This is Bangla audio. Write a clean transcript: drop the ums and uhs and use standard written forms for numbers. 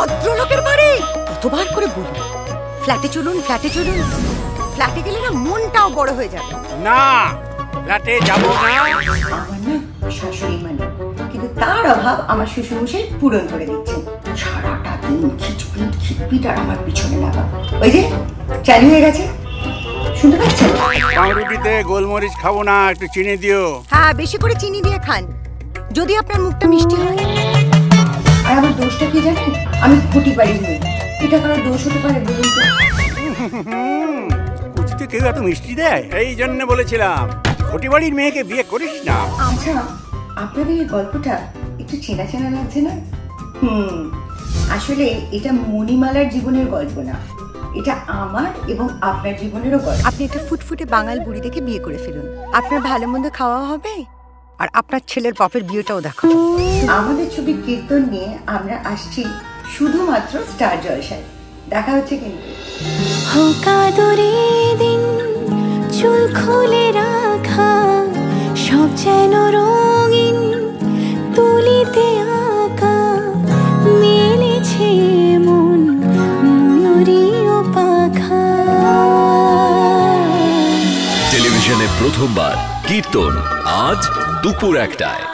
ভদ্রলোকের বাড়ি কতবার করে বলি ফ্ল্যাটে চলুন, ফ্ল্যাটে চলুন। ফ্ল্যাটে গেলে না মনটাও বড় হয়ে যাবে। না, ফ্ল্যাটে যাব না। আমার না শাশুড়ি মানে, কিন্তু তার অভাব আমার শ্বশুরমশাই পূরণ করে দিচ্ছেন। সারাটা দিন খিচপিট খিটপিট আর আমার পিছনে লাগা। ওই যে চালু হয়ে গেছে, শুনতে পাচ্ছেন? পাউরুটিতে গোলমরিচ খাবো না, একটু চিনি দিও। হ্যাঁ, বেশি করে চিনি দিয়ে খান, যদি আপনার মুখটা মিষ্টি হয়। আর আমার দোষটা কি জানেন? আমি খুঁটি বাড়ির মেয়ে। এটা কারোর দোষ হতে পারে বলুন তো? কুচিতে কেউ এত মিষ্টি দেয়? এই জন্য বলেছিলাম খুঁটি বাড়ির মেয়েকে বিয়ে করিস না। আচ্ছা, আপনাদের এই গল্পটা একটু চেনা চেনা লাগছে না? আসলে এটা মণিমালার জীবনের গল্প না, এটা আমার এবং আপনার জীবনেরও গল্প। আপনি একটা ফুটফুটে বাঙাল বুড়ি দেখে বিয়ে করে ফেলুন, আপনার ভালো মন্দ খাওয়া হবে আর আপনার ছেলের বাপের বিয়েটাও দেখো। আমাদের ছবি কীর্তন নিয়ে আমরা আসছি শুধুমাত্র স্টার জলসায়। দেখা হচ্ছে কিন্তু। কাদরে দিন চুল খুলে রাখা সব যেন রঙিন তুলিতে আঁকা মেলেছে মন ময়ূরী ও পাখা। টেলিভিশনে প্রথমবার কীর্তন আজ দুপুর 1টায়।